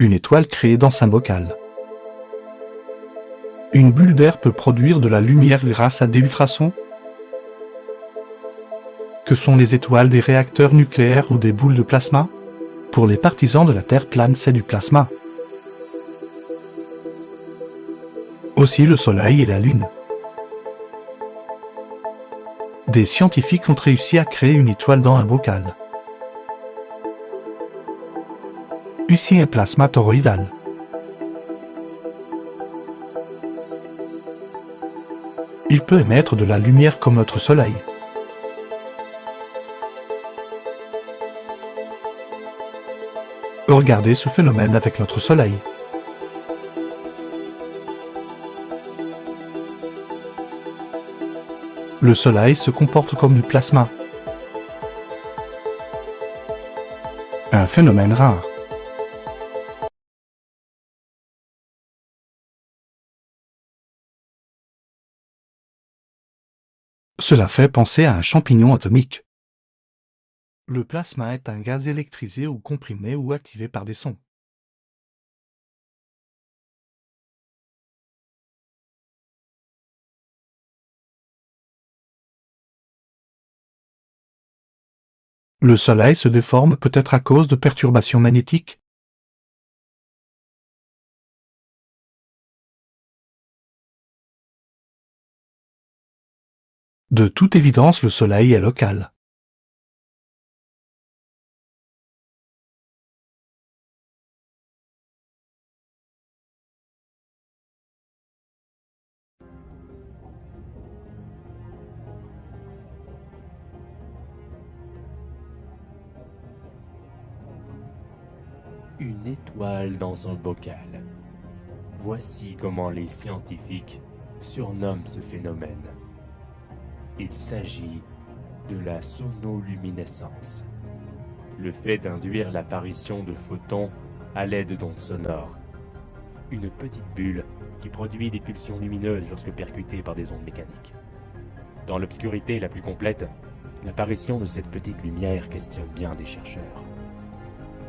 Une étoile créée dans un bocal. Une bulle d'air peut produire de la lumière grâce à des ultrasons. Que sont les étoiles, des réacteurs nucléaires ou des boules de plasma? Pour les partisans de la Terre plane, c'est du plasma. Aussi le Soleil et la Lune. Des scientifiques ont réussi à créer une étoile dans un bocal. Ici un plasma toroïdal. Il peut émettre de la lumière comme notre Soleil. Regardez ce phénomène avec notre Soleil. Le Soleil se comporte comme du plasma. Un phénomène rare. Cela fait penser à un champignon atomique. Le plasma est un gaz électrisé ou comprimé ou activé par des sons. Le Soleil se déforme peut-être à cause de perturbations magnétiques. De toute évidence, le Soleil est local. Une étoile dans un bocal. Voici comment les scientifiques surnomment ce phénomène. Il s'agit de la sonoluminescence. Le fait d'induire l'apparition de photons à l'aide d'ondes sonores. Une petite bulle qui produit des pulsions lumineuses lorsque percutée par des ondes mécaniques. Dans l'obscurité la plus complète, l'apparition de cette petite lumière questionne bien des chercheurs.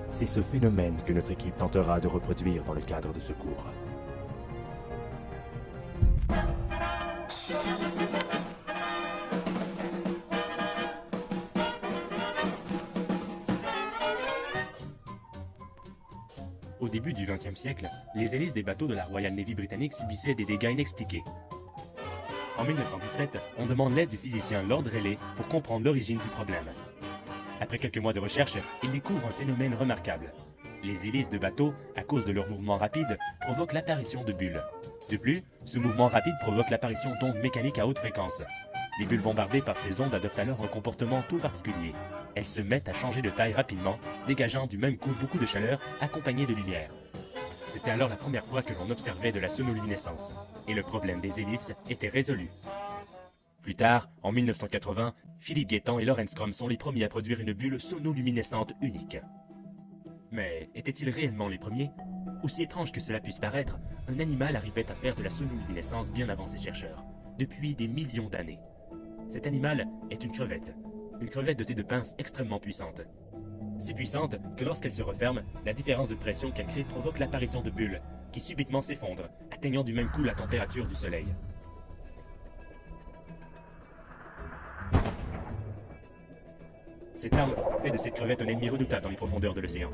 C'est ce phénomène que notre équipe tentera de reproduire dans le cadre de ce cours. Au début du XXe siècle, les hélices des bateaux de la Royal Navy britannique subissaient des dégâts inexpliqués. En 1917, on demande l'aide du physicien Lord Rayleigh pour comprendre l'origine du problème. Après quelques mois de recherche, il découvre un phénomène remarquable. Les hélices de bateaux, à cause de leur mouvement rapide, provoquent l'apparition de bulles. De plus, ce mouvement rapide provoque l'apparition d'ondes mécaniques à haute fréquence. Les bulles bombardées par ces ondes adoptent alors un comportement tout particulier. Elles se mettent à changer de taille rapidement, dégageant du même coup beaucoup de chaleur accompagnée de lumière. C'était alors la première fois que l'on observait de la sonoluminescence, et le problème des hélices était résolu. Plus tard, en 1980, Philippe Guettant et Lawrence Crum sont les premiers à produire une bulle sonoluminescente unique. Mais étaient-ils réellement les premiers? Aussi étrange que cela puisse paraître, un animal arrivait à faire de la sonoluminescence bien avant ces chercheurs, depuis des millions d'années. Cet animal est une crevette dotée de pinces extrêmement puissantes. Si puissante que lorsqu'elle se referme, la différence de pression qu'elle crée provoque l'apparition de bulles, qui subitement s'effondrent, atteignant du même coup la température du soleil. Cette arme fait de cette crevette un ennemi redoutable dans les profondeurs de l'océan.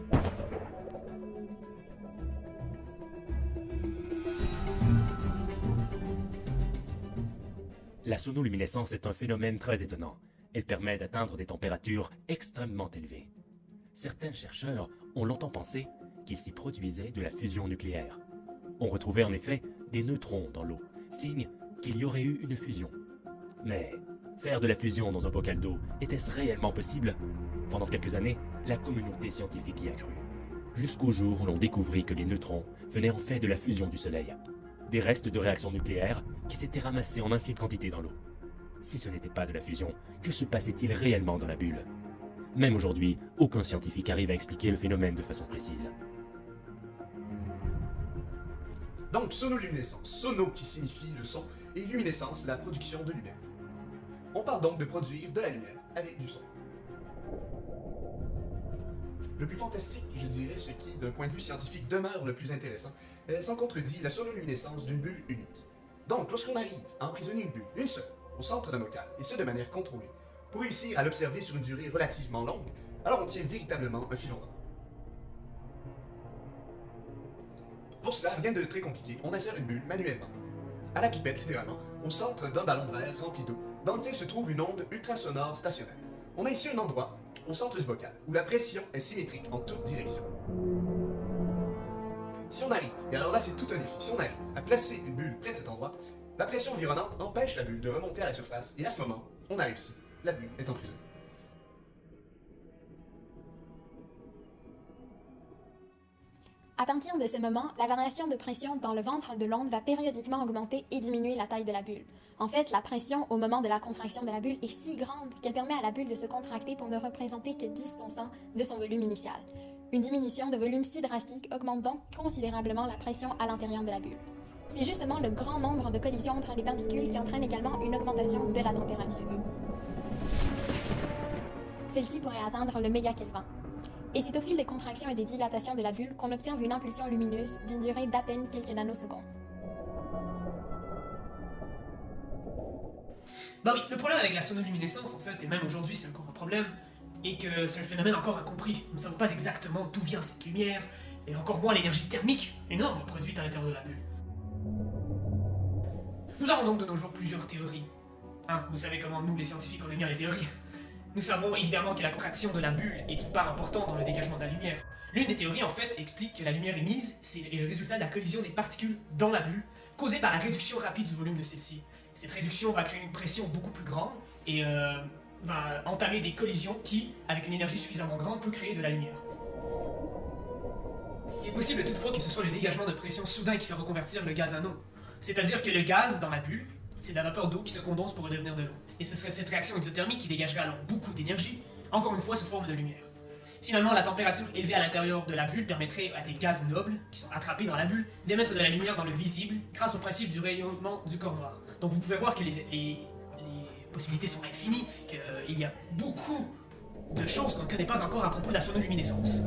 La sonoluminescence est un phénomène très étonnant. Elle permet d'atteindre des températures extrêmement élevées. Certains chercheurs ont longtemps pensé qu'il s'y produisait de la fusion nucléaire. On retrouvait en effet des neutrons dans l'eau, signe qu'il y aurait eu une fusion. Mais faire de la fusion dans un bocal d'eau, était-ce réellement possible? Pendant quelques années, la communauté scientifique y a cru. Jusqu'au jour où l'on découvrit que les neutrons venaient en fait de la fusion du Soleil. Des restes de réactions nucléaires qui s'étaient ramassés en infime quantité dans l'eau. Si ce n'était pas de la fusion, que se passait-il réellement dans la bulle? Même aujourd'hui, aucun scientifique arrive à expliquer le phénomène de façon précise. Donc sonoluminescence, sono qui signifie le son, et luminescence, la production de lumière. On parle donc de produire de la lumière avec du son. Le plus fantastique, je dirais, ce qui, d'un point de vue scientifique, demeure le plus intéressant, sans contredit, la sonoluminescence d'une bulle unique. Donc, lorsqu'on arrive à emprisonner une bulle, une seule, au centre d'un bocal, et ce de manière contrôlée, pour réussir à l'observer sur une durée relativement longue, alors on tient véritablement un filon d'or. Pour cela, rien de très compliqué, on insère une bulle manuellement, à la pipette littéralement, au centre d'un ballon de verre rempli d'eau, dans lequel se trouve une onde ultrasonore stationnaire. On a ici un endroit, au centre du bocal, où la pression est symétrique en toutes directions. Si on arrive, et alors là c'est tout un défi, si on arrive à placer une bulle près de cet endroit, la pression environnante empêche la bulle de remonter à la surface, et à ce moment, on a réussi. La bulle est emprisonnée. À partir de ce moment, la variation de pression dans le ventre de l'onde va périodiquement augmenter et diminuer la taille de la bulle. En fait, la pression au moment de la contraction de la bulle est si grande qu'elle permet à la bulle de se contracter pour ne représenter que 10% de son volume initial. Une diminution de volume si drastique augmente donc considérablement la pression à l'intérieur de la bulle. C'est justement le grand nombre de collisions entre les particules qui entraîne également une augmentation de la température. Celle-ci pourrait atteindre le mégakelvin. Et c'est au fil des contractions et des dilatations de la bulle qu'on observe une impulsion lumineuse d'une durée d'à peine quelques nanosecondes. Bah oui, le problème avec la sonoluminescence, en fait, et même aujourd'hui c'est encore un problème, est que c'est un phénomène encore incompris. Nous ne savons pas exactement d'où vient cette lumière, et encore moins l'énergie thermique énorme produite à l'intérieur de la bulle. Nous avons donc de nos jours plusieurs théories. Vous savez comment nous, les scientifiques, on aime bien les théories. Nous savons évidemment que la contraction de la bulle est une part importante dans le dégagement de la lumière. L'une des théories, en fait, explique que la lumière émise, c'est le résultat de la collision des particules dans la bulle, causée par la réduction rapide du volume de celle-ci. Cette réduction va créer une pression beaucoup plus grande et va entamer des collisions qui, avec une énergie suffisamment grande, peut créer de la lumière. Il est possible toutefois que ce soit le dégagement de pression soudain qui fait reconvertir le gaz en eau. C'est-à-dire que le gaz dans la bulle, c'est de la vapeur d'eau qui se condense pour redevenir de l'eau. Et ce serait cette réaction exothermique qui dégagerait alors beaucoup d'énergie, encore une fois sous forme de lumière. Finalement, la température élevée à l'intérieur de la bulle permettrait à des gaz nobles, qui sont attrapés dans la bulle, d'émettre de la lumière dans le visible grâce au principe du rayonnement du corps noir. Donc vous pouvez voir que les possibilités sont infinies, qu'il y a beaucoup de choses qu'on ne connaît pas encore à propos de la sonoluminescence.